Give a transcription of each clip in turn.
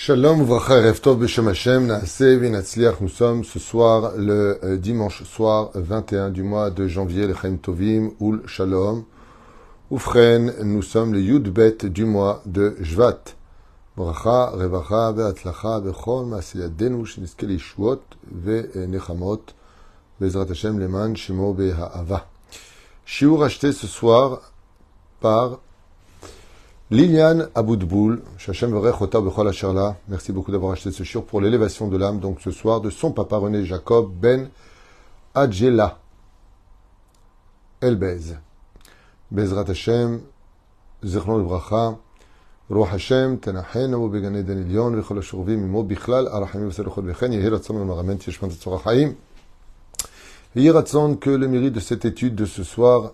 Shalom Uvracha Erev Tov B'Shem Hashem Naaseh V'Natzliach. Nous sommes ce soir le dimanche soir 21 du mois de janvier, le Chaim Tovim Ul Shalom. Ufren, nous sommes le Yud Bet du mois de Shvat. Bracha, Revacha, Ve'atzlacha, Bechol Ma'aseh Yadenu Shnizke Lishuot Ve'Nechamot Be'ezrat Hashem Leman Shemo Be'Ha'ava. Shiur acheté ce soir par Liliane Aboudboul, Shachem Verech Ota Bechol Asherla. Merci beaucoup d'avoir acheté ce shiur pour l'élévation de l'âme, donc ce soir, de son papa René Jacob Ben Adjela Elbez. Bezrat Hashem, Zechron Bracha, Ruach Hashem, Tenachen, Amo Began Eden Elyon, Vechol Ashurvim, Imo Bichlal, Arachim Veselchot Vechen, Yehi Ratzon Maramen Tishman Tzorach Haim. Yehi Ratzon que le mérite de cette étude de ce soir,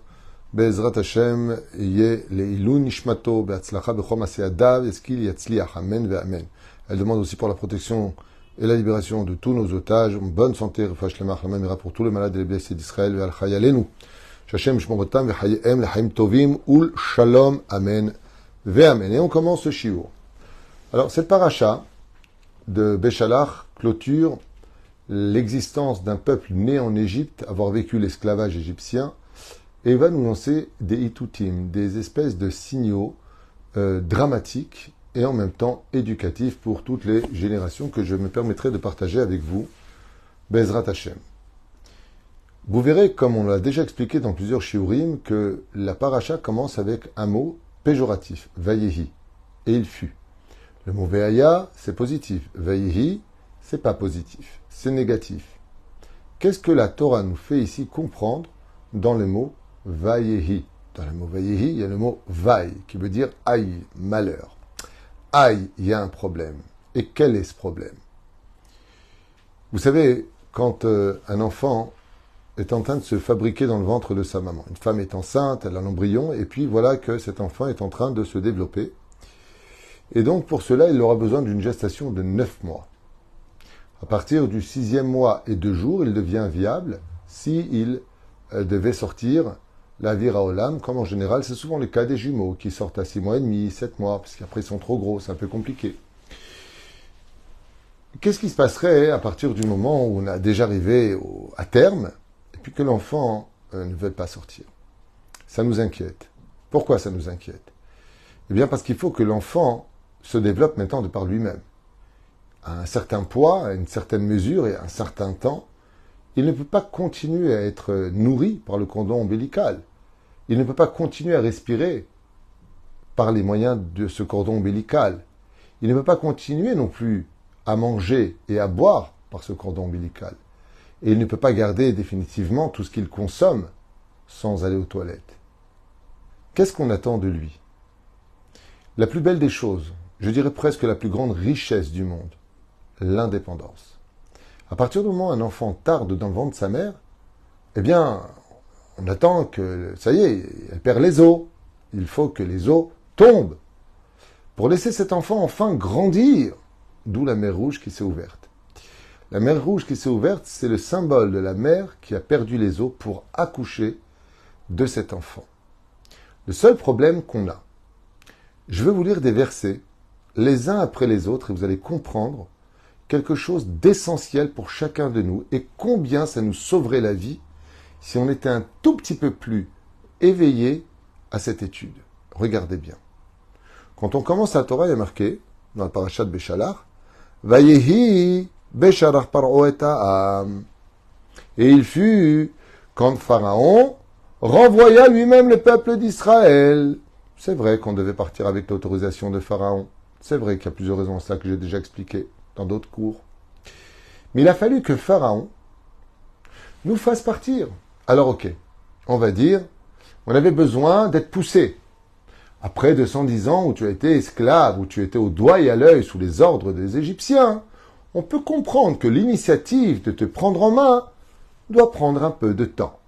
Bezrat Hashem, Yeh Leilun Nishmato, Be'atzlacha Bechol Maseh Adav, Eskil Yatzliach, Amen Ve'amen. Elle demande aussi pour la protection et la libération de tous nos otages, une bonne santé, Refash Lemach, la même pour tous les malades et les blessés d'Israël, Ve'al Chayalenu. Shachem Shmorotam Ve'chayehem L'chaim Tovim Ul Shalom Amen Ve'amen. Et on commence ce shiur. Alors, cette paracha de Béchalach clôture l'existence d'un peuple né en Égypte, avoir vécu l'esclavage égyptien, et va nous lancer des itutim, des espèces de signaux dramatiques et en même temps éducatifs pour toutes les générations que je me permettrai de partager avec vous. Bezrat Hashem. Vous verrez, comme on l'a déjà expliqué dans plusieurs shiurim, que la paracha commence avec un mot péjoratif, vayehi, et il fut. Le mot veaya, c'est positif. Vayehi, c'est pas positif, c'est négatif. Qu'est-ce que la Torah nous fait ici comprendre dans le mot vayehi? Dans le mot vayehi, il y a le mot vaï, qui veut dire aïe, malheur. Aïe, il y a un problème. Et quel est ce problème? Vous savez, quand un enfant est en train de se fabriquer dans le ventre de sa maman. Une femme est enceinte, elle a l'embryon, et puis voilà que cet enfant est en train de se développer. Et donc, pour cela, il aura besoin d'une gestation de 9 mois. À partir du 6e mois et 2 jours, il devient viable s'il devait sortir la vira olam, comme en général, c'est souvent le cas des jumeaux qui sortent à 6 mois et demi, 7 mois, parce qu'après ils sont trop gros, c'est un peu compliqué. Qu'est-ce qui se passerait à partir du moment où on a déjà arrivé à terme, et puis que l'enfant ne veut pas sortir? Ça nous inquiète. Pourquoi ça nous inquiète? Eh bien parce qu'il faut que l'enfant se développe maintenant de par lui-même. À un certain poids, à une certaine mesure et à un certain temps, il ne peut pas continuer à être nourri par le cordon ombilical. Il ne peut pas continuer à respirer par les moyens de ce cordon ombilical. Il ne peut pas continuer non plus à manger et à boire par ce cordon ombilical. Et il ne peut pas garder définitivement tout ce qu'il consomme sans aller aux toilettes. Qu'est-ce qu'on attend de lui? La plus belle des choses, je dirais presque la plus grande richesse du monde, l'indépendance. À partir du moment où un enfant tarde dans le ventre de sa mère, eh bien, on attend que, ça y est, elle perd les os. Il faut que les os tombent pour laisser cet enfant enfin grandir. D'où la mer Rouge qui s'est ouverte. La mer Rouge qui s'est ouverte, c'est le symbole de la mère qui a perdu les os pour accoucher de cet enfant. Le seul problème qu'on a, je vais vous lire des versets, les uns après les autres, et vous allez comprendre quelque chose d'essentiel pour chacun de nous et combien ça nous sauverait la vie si on était un tout petit peu plus éveillé à cette étude. Regardez bien. Quand on commence la Torah, il y a marqué, dans la paracha de Béchalach, Vayehi Béchalach Paro et Ha'am. Et il fut quand Pharaon renvoya lui-même le peuple d'Israël. C'est vrai qu'on devait partir avec l'autorisation de Pharaon. C'est vrai qu'il y a plusieurs raisons à ça que j'ai déjà expliqué dans d'autres cours. Mais il a fallu que Pharaon nous fasse partir. Alors ok, on va dire, on avait besoin d'être poussé. Après 210 ans où tu as été esclave, où tu étais au doigt et à l'œil sous les ordres des Égyptiens, on peut comprendre que l'initiative de te prendre en main doit prendre un peu de temps.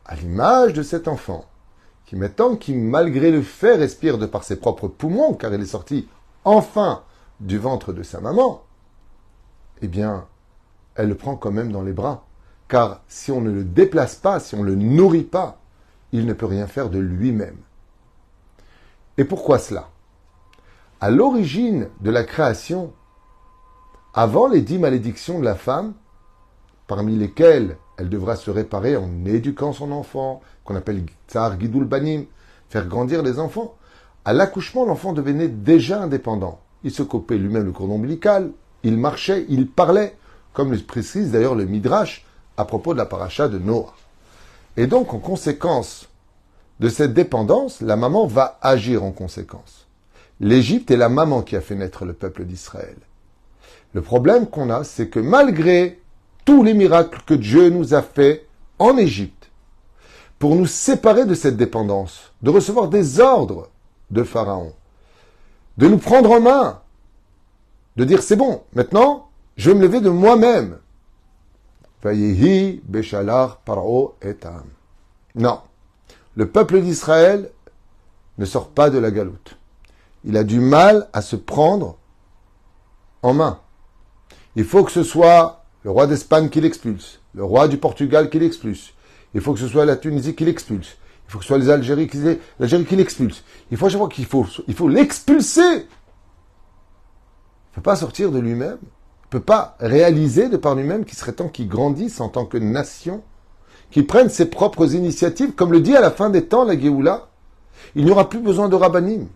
À l'image de cet enfant, qui maintenant, qui malgré le fait respire de par ses propres poumons, car il est sorti enfin du ventre de sa maman, eh bien, elle le prend quand même dans les bras. Car si on ne le déplace pas, si on ne le nourrit pas, il ne peut rien faire de lui-même. Et pourquoi cela? À l'origine de la création, Avant les 10 malédictions de la femme, parmi lesquelles elle devra se réparer en éduquant son enfant, qu'on appelle Tsar Gidul Banim, faire grandir les enfants. À l'accouchement, l'enfant devenait déjà indépendant. Il se coupait lui-même le cordon ombilical, il marchait, il parlait, comme le précise d'ailleurs le Midrash à propos de la paracha de Noah. Et donc, en conséquence de cette dépendance, la maman va agir en conséquence. L'Égypte est la maman qui a fait naître le peuple d'Israël. Le problème qu'on a, c'est que malgré tous les miracles que Dieu nous a faits en Égypte, pour nous séparer de cette dépendance, de recevoir des ordres de Pharaon, de nous prendre en main, de dire c'est bon, maintenant, je vais me lever de moi-même. Vayehi beshalar paro etam. Non, le peuple d'Israël ne sort pas de la galoute. Il a du mal à se prendre en main. Il faut que ce soit le roi d'Espagne qui l'expulse, le roi du Portugal qui l'expulse. Il faut que ce soit la Tunisie qui l'expulse. Il faut que ce soit l'Algérie qui l'expulse. Il faut à chaque fois qu'il faut l'expulser. Il ne peut pas sortir de lui-même. Il ne peut pas réaliser de par lui-même qu'il serait temps qu'il grandisse en tant que nation, qu'il prenne ses propres initiatives, comme le dit à la fin des temps la Géoula. Il n'y aura plus besoin de rabbanim.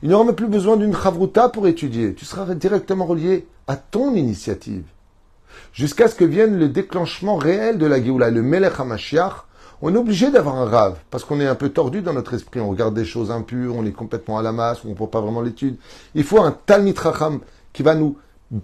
Il n'y aura même plus besoin d'une chavruta pour étudier. Tu seras directement relié à ton initiative. Jusqu'à ce que vienne le déclenchement réel de la Géoula, le Melech HaMashiach, on est obligé d'avoir un rave, parce qu'on est un peu tordu dans notre esprit, on regarde des choses impures, on est complètement à la masse, on ne voit pas vraiment l'étude. Il faut un Talmid Chacham qui va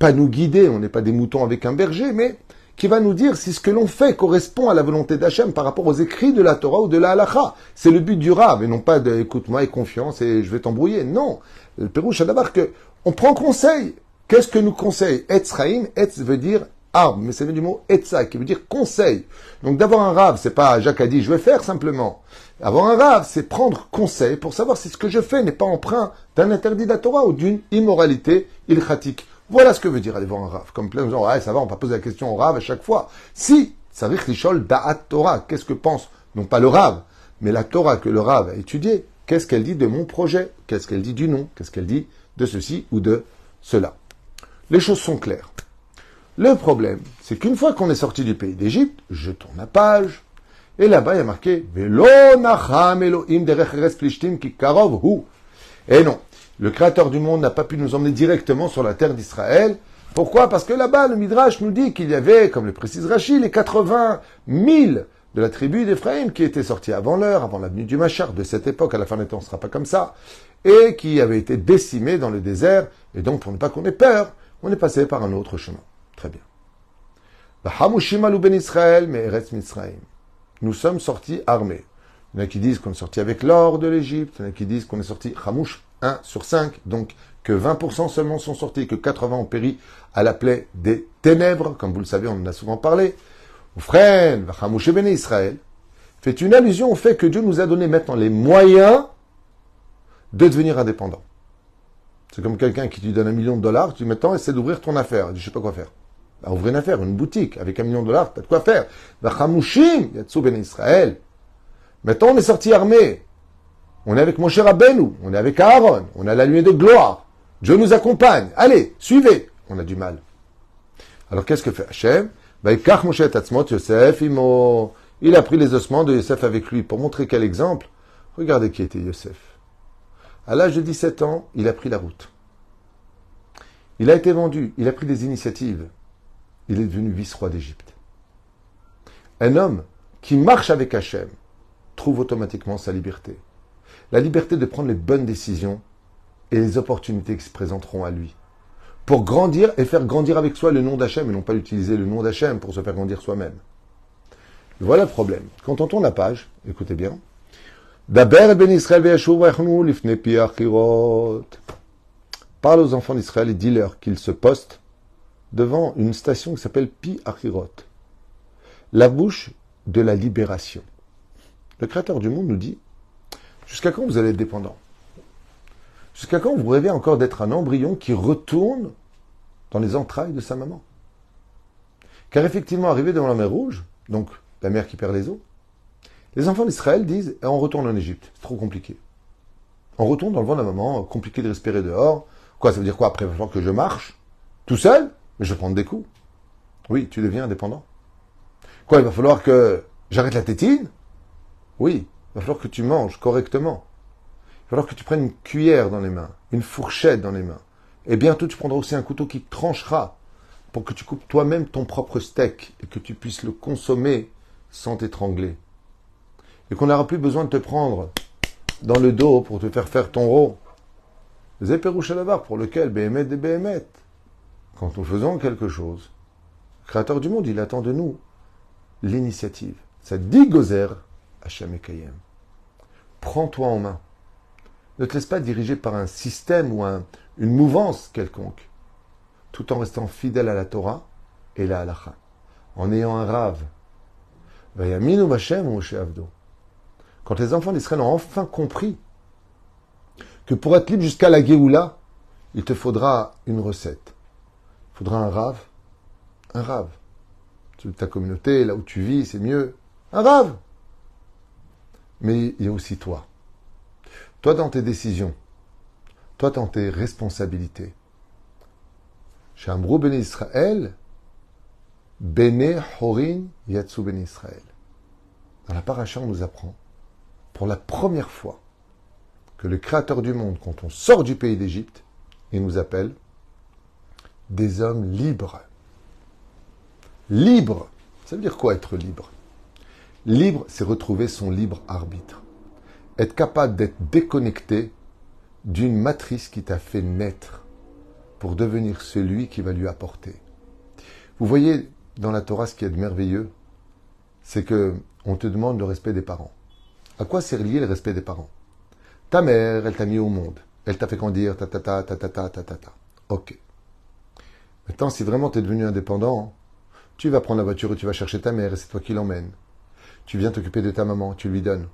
pas nous guider, on n'est pas des moutons avec un berger, mais qui va nous dire si ce que l'on fait correspond à la volonté d'Hachem par rapport aux écrits de la Torah ou de la Halacha. C'est le but du rave, et non pas de écoute-moi et confiance et je vais t'embrouiller. Non. Le Pérouche a d'abord que on prend conseil. Qu'est-ce que nous conseille? Etz Chaim, Etz veut dire arbre, mais ça vient du mot Etza, qui veut dire conseil. Donc d'avoir un rave, c'est pas Jacques a dit je vais faire simplement. Avoir un rave, c'est prendre conseil pour savoir si ce que je fais n'est pas empreint d'un interdit de la Torah ou d'une immoralité ilchatique. Voilà ce que veut dire aller voir un rave. Comme plein de gens, ouais, ça va, on va pas poser la question au rave à chaque fois. Si, ça veut dire da'at Torah. Qu'est-ce que pense, non pas le rave, mais la Torah que le rave a étudiée. Qu'est-ce qu'elle dit de mon projet? Qu'est-ce qu'elle dit du nom? Qu'est-ce qu'elle dit de ceci ou de cela? Les choses sont claires. Le problème, c'est qu'une fois qu'on est sorti du pays d'Égypte, je tourne la page, et là-bas il y a marqué Velo nacham Elohim derech eretz plishtim ki karov hu. Et non, le Créateur du monde n'a pas pu nous emmener directement sur la terre d'Israël. Pourquoi? Parce que là-bas, le Midrash nous dit qu'il y avait, comme le précise Rashi, les 80 000 de la tribu d'Éphraïm qui étaient sortis avant l'heure, avant l'avenue du Machar, de cette époque, à la fin des temps, ce ne sera pas comme ça, et qui avaient été décimés dans le désert, et donc pour ne pas qu'on ait peur, on est passé par un autre chemin. Très bien. Nous sommes sortis armés. Il y en a qui disent qu'on est sorti avec l'or de l'Égypte, il y en a qui disent qu'on est sorti Hamouch 1 sur 5, donc que 20% seulement sont sortis, que 80% ont péri à la plaie des ténèbres, comme vous le savez, on en a souvent parlé. Oufren, Hamouch ben Israël fait une allusion au fait que Dieu nous a donné maintenant les moyens de devenir indépendants. C'est comme quelqu'un qui te donne $1 million, tu dis maintenant essaie d'ouvrir ton affaire. Il dit je sais pas quoi faire. Bah, ouvrez une affaire, une boutique, avec $1 million, t'as de quoi faire. Vachamushim, Yatsu ben Israël. Maintenant on est sorti armé. On est avec Moshe Rabbeinu, on est avec Aaron, on a la lumière de gloire. Dieu nous accompagne. Allez, suivez. On a du mal. Alors qu'est-ce que fait Hachem? Vaikach Moshe Tatzmot Yosef Imo. Il a pris les ossements de Yosef avec lui. Pour montrer quel exemple, regardez qui était Yosef. À l'âge de 17 ans, il a pris la route. Il a été vendu, il a pris des initiatives. Il est devenu vice-roi d'Égypte. Un homme qui marche avec Hachem trouve automatiquement sa liberté. La liberté de prendre les bonnes décisions et les opportunités qui se présenteront à lui. Pour grandir et faire grandir avec soi le nom d'Hachem et non pas utiliser le nom d'Hachem pour se faire grandir soi-même. Voilà le problème. Quand on tourne la page, écoutez bien. Daber ben Israël ve'yashuv lifnei pi achirot. Parle aux enfants d'Israël et dis-leur qu'ils se postent devant une station qui s'appelle Pi Achirot, la bouche de la libération. Le Créateur du monde nous dit, jusqu'à quand vous allez être dépendant? Jusqu'à quand vous rêvez encore d'être un embryon qui retourne dans les entrailles de sa maman? Car effectivement, arrivé devant la mer Rouge, donc la mer qui perd les eaux, les enfants d'Israël disent, on retourne en Égypte, c'est trop compliqué. On retourne dans le ventre de la maman, compliqué de respirer dehors. Quoi, ça veut dire quoi? Après, il va falloir que je marche tout seul? Mais je vais prendre des coups. Oui, tu deviens indépendant. Quoi, il va falloir que j'arrête la tétine? Oui, il va falloir que tu manges correctement. Il va falloir que tu prennes une cuillère dans les mains, une fourchette dans les mains. Et bientôt, tu prendras aussi un couteau qui tranchera pour que tu coupes toi-même ton propre steak et que tu puisses le consommer sans t'étrangler. Et qu'on n'aura plus besoin de te prendre dans le dos pour te faire faire ton rot. Zéperouche à la barre pour lequel, Béhémet des Béhémet. Quand nous faisons quelque chose, le Créateur du monde, il attend de nous l'initiative. Ça dit Gozer, Hachem Ekayem. Prends-toi en main. Ne te laisse pas diriger par un système ou une mouvance quelconque, tout en restant fidèle à la Torah et la halacha, en ayant un rave. Vayaminu Hashem ou Avdo. Quand les enfants d'Israël ont enfin compris que pour être libre jusqu'à la Géoula, il te faudra une recette. Il faudra un rave. Un rave. Ta communauté, là où tu vis, c'est mieux. Un rave. Mais il y a aussi toi. Toi dans tes décisions. Toi dans tes responsabilités. Chez Amrou Ben Israël, Bene Horin Yatsu Ben Israël. Dans la paracha, on nous apprend, pour la première fois, que le Créateur du monde, quand on sort du pays d'Égypte, il nous appelle des hommes libres. Libre, ça veut dire quoi être libre? Libre, c'est retrouver son libre arbitre. Être capable d'être déconnecté d'une matrice qui t'a fait naître pour devenir celui qui va lui apporter. Vous voyez, dans la Torah, ce qui est de merveilleux, c'est que on te demande le respect des parents. À quoi c'est lié le respect des parents? Ta mère, elle t'a mis au monde. Elle t'a fait grandir, ta. Ok. Maintenant, si vraiment tu es devenu indépendant, tu vas prendre la voiture et tu vas chercher ta mère et c'est toi qui l'emmènes. Tu viens t'occuper de ta maman, tu lui donnes.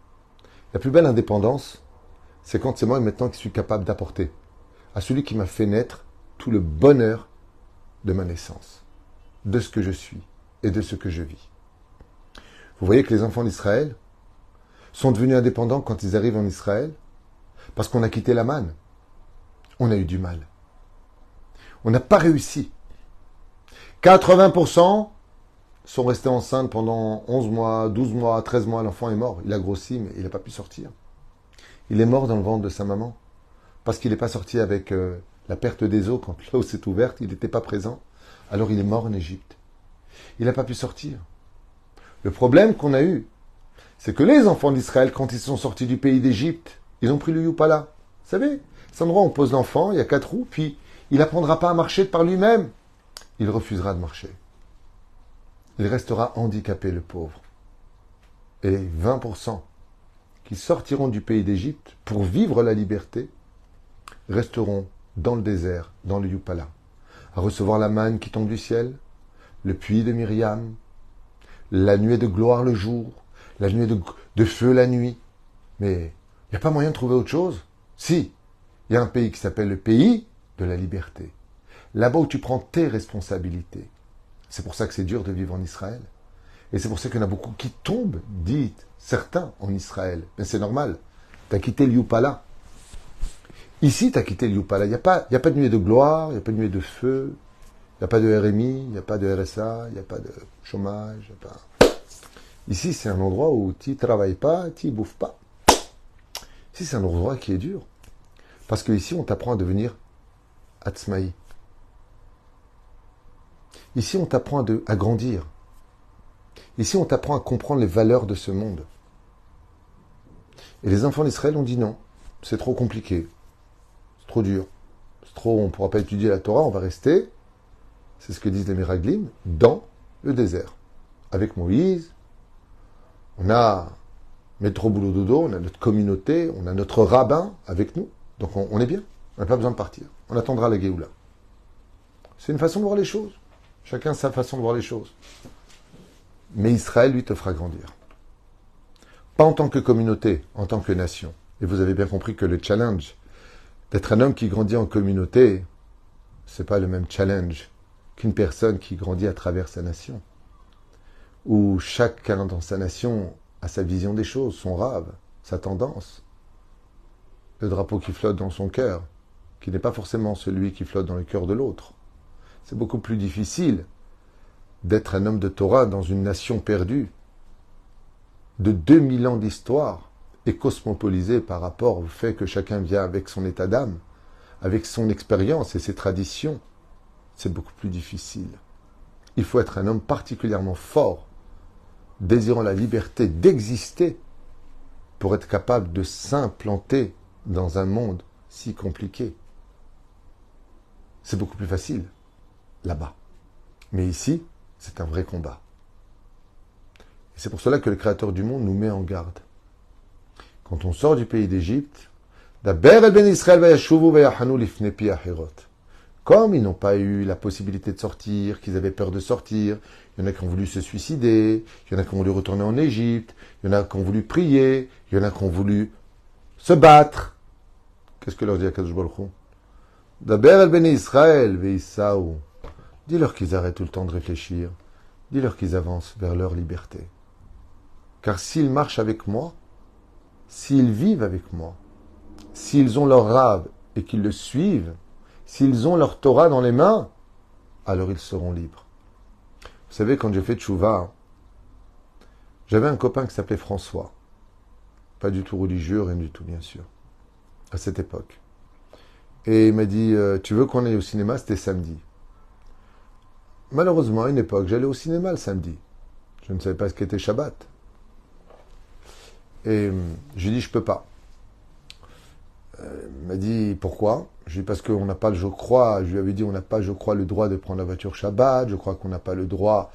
La plus belle indépendance, c'est quand c'est moi maintenant qui suis capable d'apporter à celui qui m'a fait naître tout le bonheur de ma naissance, de ce que je suis et de ce que je vis. Vous voyez que les enfants d'Israël sont devenus indépendants quand ils arrivent en Israël parce qu'on a quitté la manne. On a eu du mal. On n'a pas réussi. 80% sont restés enceintes pendant 11 mois, 12 mois, 13 mois. L'enfant est mort. Il a grossi, mais il n'a pas pu sortir. Il est mort dans le ventre de sa maman. Parce qu'il n'est pas sorti avec la perte des eaux. Quand l'eau s'est ouverte, il n'était pas présent. Alors il est mort en Égypte. Il n'a pas pu sortir. Le problème qu'on a eu, c'est que les enfants d'Israël, quand ils sont sortis du pays d'Égypte, ils ont pris le Youpala. Vous savez, c'est un endroit où on pose l'enfant, il y a 4 roues, puis il n'apprendra pas à marcher par lui-même. Il refusera de marcher. Il restera handicapé, le pauvre. Et 20% qui sortiront du pays d'Égypte pour vivre la liberté resteront dans le désert, dans le Youpala, à recevoir la manne qui tombe du ciel, le puits de Myriam, la nuée de gloire le jour, la nuée de feu la nuit. Mais il n'y a pas moyen de trouver autre chose? Si, il y a un pays qui s'appelle le pays de la liberté. Là-bas où tu prends tes responsabilités. C'est pour ça que c'est dur de vivre en Israël. Et c'est pour ça qu'il y en a beaucoup qui tombent, dites certains, en Israël. Mais c'est normal. Tu as quitté le Youpala. Ici, tu as quitté le Youpala. Il n'y a pas de nuée de gloire, il n'y a pas de nuée de feu, il n'y a pas de RMI, il n'y a pas de RSA, il n'y a pas de chômage. Il y a pas... Ici, c'est un endroit où tu ne travailles pas, tu ne bouffes pas. Ici, c'est un endroit qui est dur. Parce qu'ici, on t'apprend à devenir Atzmaï. Ici, on t'apprend à grandir. Ici, on t'apprend à comprendre les valeurs de ce monde. Et les enfants d'Israël ont dit non, c'est trop compliqué, c'est trop dur, c'est trop, on ne pourra pas étudier la Torah, on va rester, c'est ce que disent les Miraglim, dans le désert. Avec Moïse, on a Métro Boulot Dodo, on a notre communauté, on a notre rabbin avec nous, donc on est bien, on n'a pas besoin de partir, on attendra la Géoula. C'est une façon de voir les choses. Chacun sa façon de voir les choses. Mais Israël, lui, te fera grandir. Pas en tant que communauté, en tant que nation. Et vous avez bien compris que le challenge d'être un homme qui grandit en communauté, c'est pas le même challenge qu'une personne qui grandit à travers sa nation. Où chacun dans sa nation a sa vision des choses, son rêve, sa tendance. Le drapeau qui flotte dans son cœur, qui n'est pas forcément celui qui flotte dans le cœur de l'autre. C'est beaucoup plus difficile d'être un homme de Torah dans une nation perdue de 2000 ans d'histoire et cosmopolisée par rapport au fait que chacun vient avec son état d'âme, avec son expérience et ses traditions. C'est beaucoup plus difficile. Il faut être un homme particulièrement fort, désirant la liberté d'exister pour être capable de s'implanter dans un monde si compliqué. C'est beaucoup plus facile là-bas. Mais ici, c'est un vrai combat. Et c'est pour cela que le Créateur du monde nous met en garde. Quand on sort du pays d'Égypte, comme ils n'ont pas eu la possibilité de sortir, qu'ils avaient peur de sortir, il y en a qui ont voulu se suicider, il y en a qui ont voulu retourner en Égypte, il y en a qui ont voulu prier, il y en a qui ont voulu se battre. Qu'est-ce que leur dit Akadosh Baruch Hu? Daber el bnei Israël ve'issaou. Dis-leur qu'ils arrêtent tout le temps de réfléchir. Dis-leur qu'ils avancent vers leur liberté. Car s'ils marchent avec moi, s'ils vivent avec moi, s'ils ont leur rave et qu'ils le suivent, s'ils ont leur Torah dans les mains, alors ils seront libres. Vous savez, quand j'ai fait tchouva, j'avais un copain qui s'appelait François. Pas du tout religieux, rien du tout, bien sûr, à cette époque. Et il m'a dit, tu veux qu'on aille au cinéma? C'était samedi. Malheureusement, à une époque, j'allais au cinéma le samedi. Je ne savais pas ce qu'était Shabbat. Et je lui ai dit, je peux pas. Il m'a dit, pourquoi? Je lui ai dit, parce qu'on n'a pas, je crois, je lui avais dit, on n'a pas, je crois, le droit de prendre la voiture Shabbat. Je crois qu'on n'a pas le droit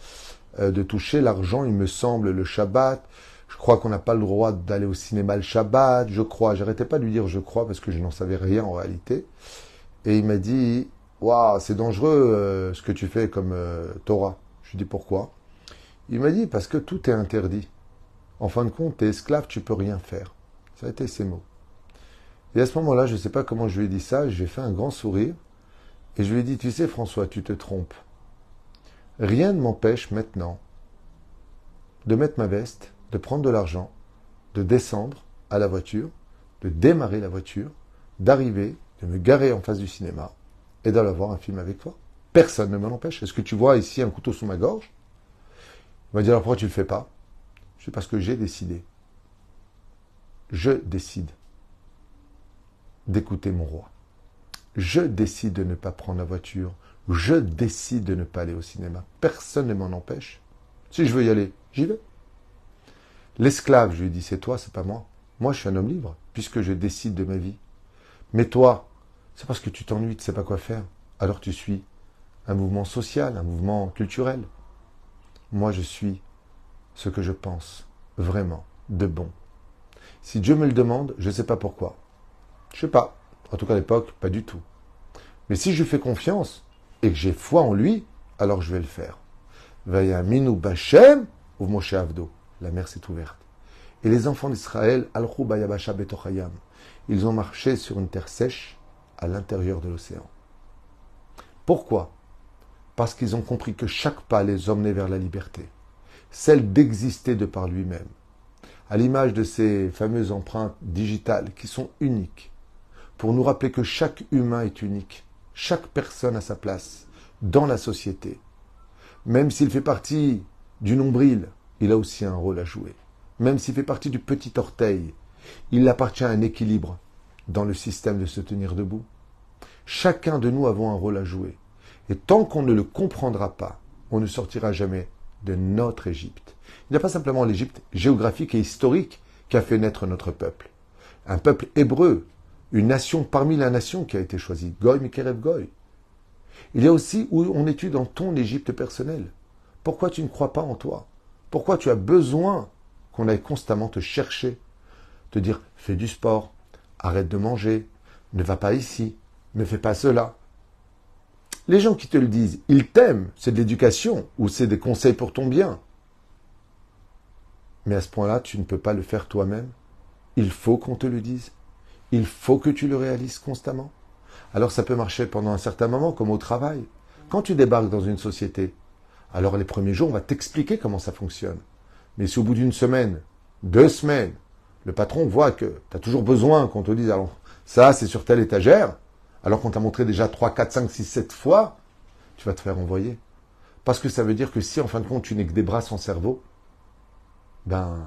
de toucher l'argent, il me semble, le Shabbat. Je crois qu'on n'a pas le droit d'aller au cinéma le Shabbat. Je crois. J'arrêtais pas de lui dire je crois parce que je n'en savais rien en réalité. Et il m'a dit, waouh, c'est dangereux ce que tu fais comme Torah. Je lui ai dit pourquoi? Il m'a dit parce que tout est interdit. En fin de compte, t'es esclave, tu peux rien faire. Ça a été ses mots. Et à ce moment-là, je ne sais pas comment je lui ai dit ça, j'ai fait un grand sourire et je lui ai dit, tu sais François, tu te trompes. Rien ne m'empêche maintenant de mettre ma veste, de prendre de l'argent, de descendre à la voiture, de démarrer la voiture, d'arriver, de me garer en face du cinéma et d'aller voir un film avec toi. Personne ne me l'empêche. Est-ce que tu vois ici un couteau sous ma gorge? Il m'a dit alors pourquoi tu ne le fais pas? Je dis parce que j'ai décidé. Je décide d'écouter mon roi. Je décide de ne pas prendre la voiture. Je décide de ne pas aller au cinéma. Personne ne m'en empêche. Si je veux y aller, j'y vais. L'esclave, je lui ai dit, c'est toi, c'est pas moi. Moi, je suis un homme libre, puisque je décide de ma vie. Mais toi, c'est parce que tu t'ennuies, tu ne sais pas quoi faire. Alors tu suis un mouvement social, un mouvement culturel. Moi, je suis ce que je pense vraiment de bon. Si Dieu me le demande, je ne sais pas pourquoi. Je ne sais pas. En tout cas, à l'époque, pas du tout. Mais si je lui fais confiance et que j'ai foi en lui, alors je vais le faire. Vayaminu Bashem ou Moshe Avdo. La mer s'est ouverte. Et les enfants d'Israël, Alchou Bayabasha Betochayam, ils ont marché sur une terre sèche à l'intérieur de l'océan. Pourquoi? Parce qu'ils ont compris que chaque pas les emmenait vers la liberté, celle d'exister de par lui-même, à l'image de ces fameuses empreintes digitales qui sont uniques, pour nous rappeler que chaque humain est unique, chaque personne a sa place dans la société. Même s'il fait partie du nombril, il a aussi un rôle à jouer. Même s'il fait partie du petit orteil, il appartient à un équilibre dans le système de se tenir debout. Chacun de nous avons un rôle à jouer. Et tant qu'on ne le comprendra pas, on ne sortira jamais de notre Égypte. Il n'y a pas simplement l'Égypte géographique et historique qui a fait naître notre peuple. Un peuple hébreu, une nation parmi la nation qui a été choisie. Goy Mikerev Goy. Il y a aussi où on étudie dans ton Égypte personnel. Pourquoi tu ne crois pas en toi? Pourquoi tu as besoin qu'on aille constamment te chercher, te dire fais du sport, arrête de manger, ne va pas ici, ne fais pas cela. Les gens qui te le disent, ils t'aiment, c'est de l'éducation ou c'est des conseils pour ton bien. Mais à ce point-là, tu ne peux pas le faire toi-même. Il faut qu'on te le dise. Il faut que tu le réalises constamment. Alors ça peut marcher pendant un certain moment, comme au travail. Quand tu débarques dans une société, alors les premiers jours, on va t'expliquer comment ça fonctionne. Mais si au bout d'une semaine, 2 semaines, le patron voit que tu as toujours besoin qu'on te dise, alors ça c'est sur telle étagère, alors qu'on t'a montré déjà 3, 4, 5, 6, 7 fois, tu vas te faire envoyer. Parce que ça veut dire que si en fin de compte tu n'es que des bras sans cerveau, ben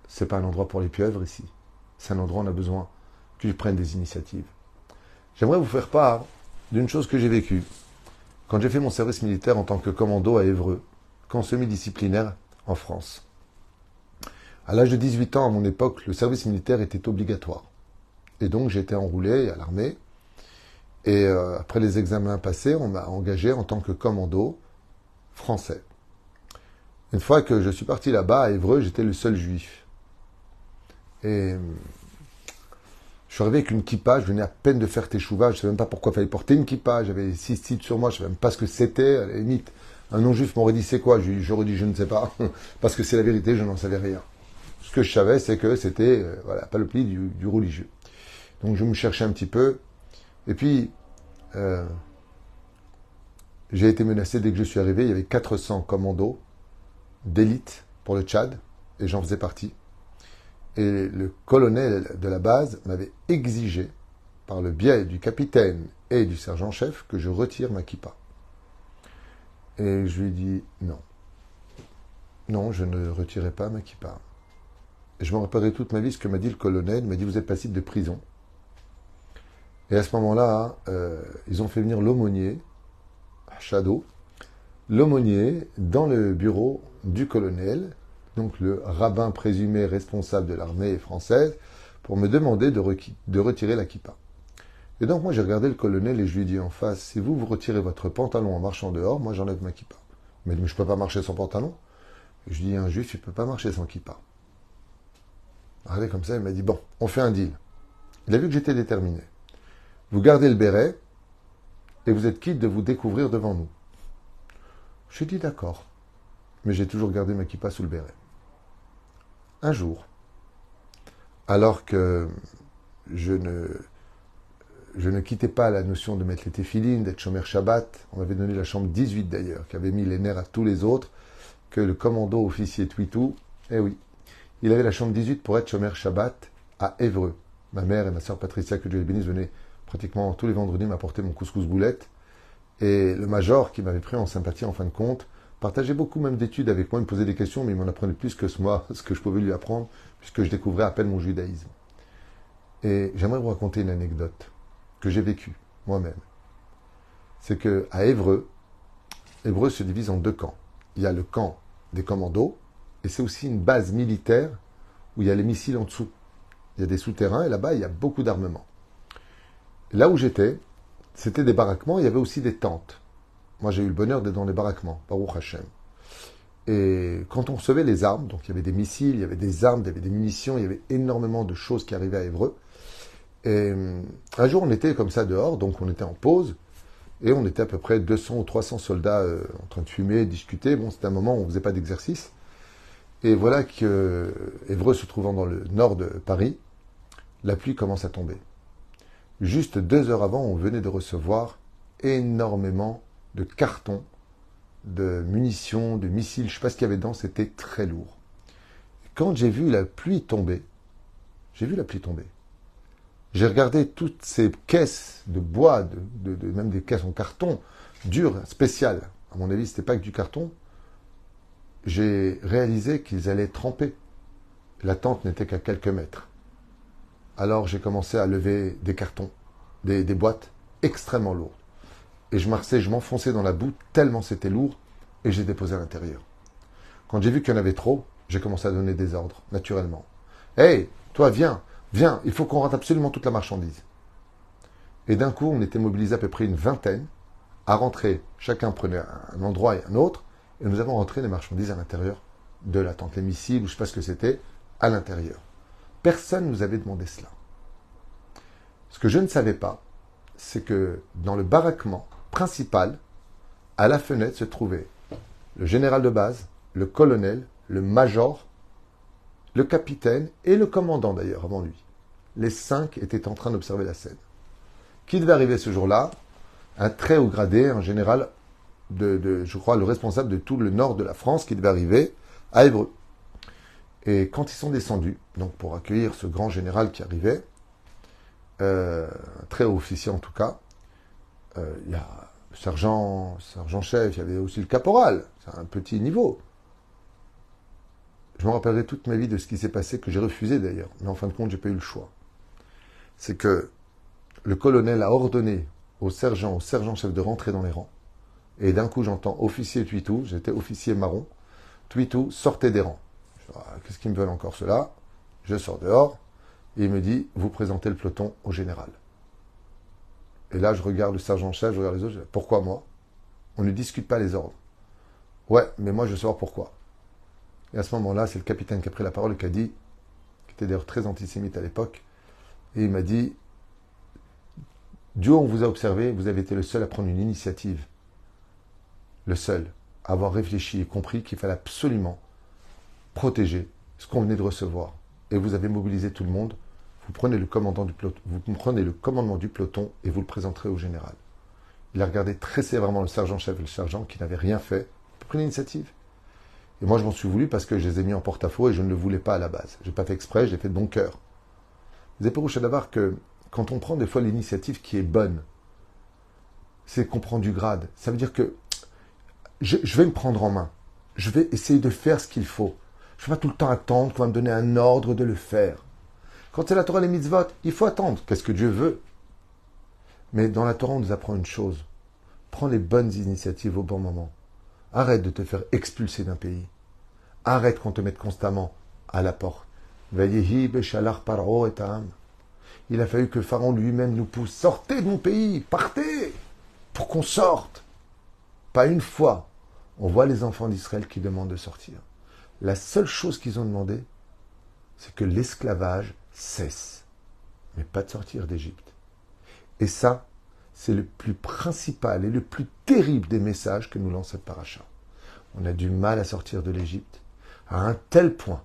c'est pas un endroit pour les pieuvres ici. C'est un endroit où on a besoin que tu prennes des initiatives. J'aimerais vous faire part d'une chose que j'ai vécue. Quand j'ai fait mon service militaire en tant que commando à Évreux, camp semi-disciplinaire en France. À l'âge de 18 ans, à mon époque, le service militaire était obligatoire. Et donc j'ai été enrôlé à l'armée. Et après les examens passés, on m'a engagé en tant que commando français. Une fois que je suis parti là-bas à Évreux, j'étais le seul juif. Et je suis arrivé avec une kippa, je venais à peine de faire teshuva, je ne savais même pas pourquoi il fallait porter une kippa, j'avais 6 titres sur moi, je ne savais même pas ce que c'était, à la limite. Un non-juif m'aurait dit c'est quoi, j'aurais dit je ne sais pas, parce que c'est la vérité, je n'en savais rien. Ce que je savais, c'est que c'était voilà, pas le pli du religieux. Donc je me cherchais un petit peu, et puis j'ai été menacé dès que je suis arrivé, il y avait 400 commandos d'élite pour le Tchad, et j'en faisais partie. Et le colonel de la base m'avait exigé, par le biais du capitaine et du sergent-chef, que je retire ma kippa. Et je lui ai dit non. Non, je ne retirerai pas ma kippa. Et je me rappellerai toute ma vie ce que m'a dit le colonel. Il m'a dit vous êtes passible de prison. Et à ce moment-là, ils ont fait venir l'aumônier, à Shadow, l'aumônier dans le bureau du colonel, donc le rabbin présumé responsable de l'armée française, pour me demander de retirer la kippa. Et donc moi j'ai regardé le colonel et je lui ai dit en face, si vous retirez votre pantalon en marchant dehors, moi j'enlève ma kippa. Mais je ne peux pas marcher sans pantalon. Et je lui ai dit, un juif, il ne peut pas marcher sans kippa. Regardez comme ça, il m'a dit, bon, on fait un deal. Il a vu que j'étais déterminé. Vous gardez le béret et vous êtes quitte de vous découvrir devant nous. J'ai dit d'accord. Mais j'ai toujours gardé ma kippa sous le béret. Un jour, alors que je ne quittais pas la notion de mettre les téphilines, d'être shomer Shabbat, on m'avait donné la chambre 18 d'ailleurs, qui avait mis les nerfs à tous les autres, que le commando officier Twitou, eh oui, il avait la chambre 18 pour être shomer Shabbat à Évreux. Ma mère et ma sœur Patricia, que Dieu les bénisse, venaient pratiquement tous les vendredis m'apporter mon couscous boulette. Et le major, qui m'avait pris en sympathie en fin de compte, partageait beaucoup même d'études avec moi, il me posait des questions, mais il m'en apprenait plus que moi, ce que je pouvais lui apprendre, puisque je découvrais à peine mon judaïsme. Et j'aimerais vous raconter une anecdote que j'ai vécue moi-même. C'est que à Évreux se divise en deux camps. Il y a le camp des commandos, et c'est aussi une base militaire où il y a les missiles en dessous. Il y a des souterrains, et là-bas, il y a beaucoup d'armement. Là où j'étais, c'était des baraquements, il y avait aussi des tentes. Moi, j'ai eu le bonheur d'être dans les baraquements, Baruch Hashem. Et quand on recevait les armes, donc il y avait des missiles, il y avait des armes, il y avait des munitions, il y avait énormément de choses qui arrivaient à Évreux. Et un jour, on était comme ça dehors, donc on était en pause, et on était à peu près 200 ou 300 soldats en train de fumer, discuter. Bon, c'était un moment où on ne faisait pas d'exercice. Et voilà que Évreux se trouvant dans le nord de Paris, la pluie commence à tomber. Juste 2 heures avant, on venait de recevoir énormément de cartons, de munitions, de missiles, je ne sais pas ce qu'il y avait dedans, c'était très lourd. Et quand j'ai vu la pluie tomber, j'ai regardé toutes ces caisses de bois, même des caisses en carton, dures, spéciales. À mon avis, ce n'était pas que du carton. J'ai réalisé qu'ils allaient tremper. La tente n'était qu'à quelques mètres. Alors j'ai commencé à lever des cartons, des boîtes extrêmement lourdes. Et je m'enfonçais dans la boue tellement c'était lourd, et j'ai déposé à l'intérieur. Quand j'ai vu qu'il y en avait trop, j'ai commencé à donner des ordres, naturellement. « Hey, toi, viens, il faut qu'on rentre absolument toute la marchandise. » Et d'un coup, on était mobilisés à peu près une vingtaine, à rentrer, chacun prenait un endroit et un autre, et nous avons rentré les marchandises à l'intérieur de la tente, les missiles, ou je ne sais pas ce que c'était, à l'intérieur. Personne ne nous avait demandé cela. Ce que je ne savais pas, c'est que dans le baraquement principal, à la fenêtre se trouvait le général de base, le colonel, le major, le capitaine et le commandant d'ailleurs avant lui. Les 5 étaient en train d'observer la scène. Qui devait arriver ce jour-là? Un très haut gradé, un général je crois, le responsable de tout le nord de la France qui devait arriver à Évreux. Et quand ils sont descendus, donc pour accueillir ce grand général qui arrivait, un très haut officier en tout cas, il y a le sergent-chef, il y avait aussi le caporal. C'est un petit niveau. Je me rappellerai toute ma vie de ce qui s'est passé, que j'ai refusé d'ailleurs. Mais en fin de compte, j'ai pas eu le choix. C'est que le colonel a ordonné au sergent-chef de rentrer dans les rangs. Et d'un coup, j'entends officier Tuitou, j'étais officier marron. Tuitou, sortez des rangs. Je dis, ah, qu'est-ce qu'ils me veulent encore cela? Je sors dehors. Et il me dit, vous présentez le peloton au général. Et là, je regarde le sergent-chef, je regarde les autres, je dis, pourquoi moi? On ne discute pas les ordres. Ouais, mais moi, je veux savoir pourquoi. Et à ce moment-là, c'est le capitaine qui a pris la parole et qui a dit, qui était d'ailleurs très antisémite à l'époque, et il m'a dit, du haut, on vous a observé, vous avez été le seul à prendre une initiative. Le seul à avoir réfléchi et compris qu'il fallait absolument protéger ce qu'on venait de recevoir. Et vous avez mobilisé tout le monde. Vous prenez le commandement du peloton et vous le présenterez au général. Il a regardé très sévèrement le sergent-chef et le sergent qui n'avaient rien fait pour prendre l'initiative. Et moi, je m'en suis voulu parce que je les ai mis en porte-à-faux et je ne le voulais pas à la base. Je n'ai pas fait exprès, je l'ai fait de bon cœur. Vous avez Pérouche d'abord que quand on prend des fois l'initiative qui est bonne, c'est qu'on prend du grade. Ça veut dire que je vais me prendre en main. Je vais essayer de faire ce qu'il faut. Je ne vais pas tout le temps attendre qu'on va me donner un ordre de le faire. Quand c'est la Torah et les mitzvot, il faut attendre. Qu'est-ce que Dieu veut? Mais dans la Torah, on nous apprend une chose. Prends les bonnes initiatives au bon moment. Arrête de te faire expulser d'un pays. Arrête qu'on te mette constamment à la porte. Il a fallu que Pharaon lui-même nous pousse. Sortez de mon pays, partez, pour qu'on sorte. Pas une fois, on voit les enfants d'Israël qui demandent de sortir. La seule chose qu'ils ont demandé, c'est que l'esclavage cesse, mais pas de sortir d'Égypte. Et ça, c'est le plus principal et le plus terrible des messages que nous lance cette paracha. On a du mal à sortir de l'Égypte, à un tel point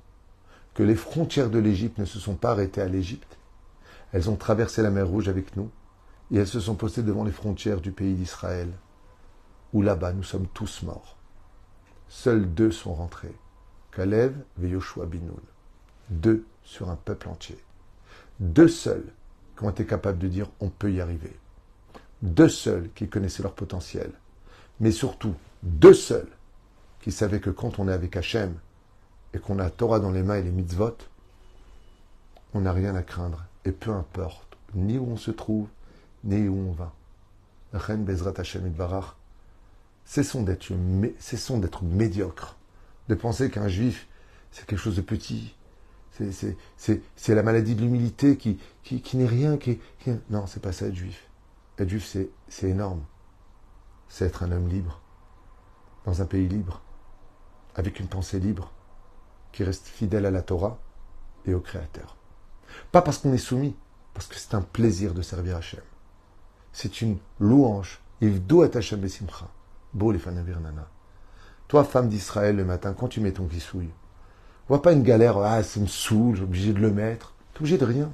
que les frontières de l'Égypte ne se sont pas arrêtées à l'Égypte. Elles ont traversé la mer Rouge avec nous, et elles se sont postées devant les frontières du pays d'Israël, où là-bas nous sommes tous morts. Seuls 2 sont rentrés, Kalev et Yoshua bin Nun. 2 sur un peuple entier. 2 seuls qui ont été capables de dire on peut y arriver. 2 seuls qui connaissaient leur potentiel. Mais surtout, 2 seuls qui savaient que quand on est avec Hachem et qu'on a la Torah dans les mains et les mitzvot, on n'a rien à craindre. Et peu importe, ni où on se trouve, ni où on va. Ren Bezrat Hachem Itbarach. Cessons d'être médiocres. De penser qu'un juif, c'est quelque chose de petit. C'est la maladie de l'humilité qui n'est rien. Non, c'est pas ça être juif. Être juif, c'est énorme. C'est être un homme libre, dans un pays libre, avec une pensée libre, qui reste fidèle à la Torah et au Créateur. Pas parce qu'on est soumis, parce que c'est un plaisir de servir Hachem. C'est une louange. Ivdo et Hachem besimcha. Beau les fanavir nana. Toi, femme d'Israël, le matin, quand tu mets ton kissouille, vois pas une galère, ah, ça me saoule, j'ai obligé de le mettre. T'es obligé de rien.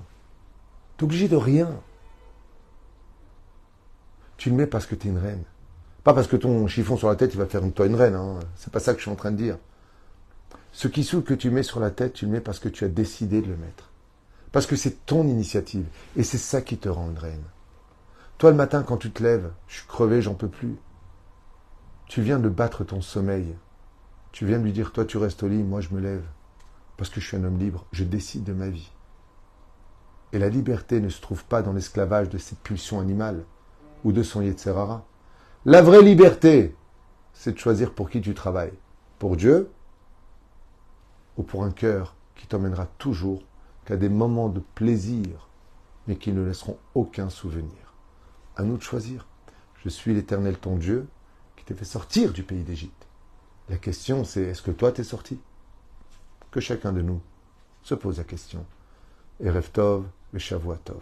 T'es obligé de rien. Tu le mets parce que t'es une reine. Pas parce que ton chiffon sur la tête, il va faire de toi une reine. Hein. C'est pas ça que je suis en train de dire. Ce kissouille que tu mets sur la tête, tu le mets parce que tu as décidé de le mettre. Parce que c'est ton initiative. Et c'est ça qui te rend une reine. Toi, le matin, quand tu te lèves, je suis crevé, j'en peux plus. Tu viens de battre ton sommeil. Tu viens de lui dire, toi, tu restes au lit, moi, je me lève. Parce que je suis un homme libre. Je décide de ma vie. Et la liberté ne se trouve pas dans l'esclavage de ses pulsions animales ou de son Yetzer Hara. La vraie liberté, c'est de choisir pour qui tu travailles. Pour Dieu ou pour un cœur qui t'emmènera toujours qu'à des moments de plaisir, mais qui ne laisseront aucun souvenir. À nous de choisir. Je suis l'Éternel ton Dieu qui t'ai fait sortir du pays d'Égypte. La question, c'est est-ce que toi t'es sorti? Que chacun de nous se pose la question. Erev Tov, Shavuot Tov.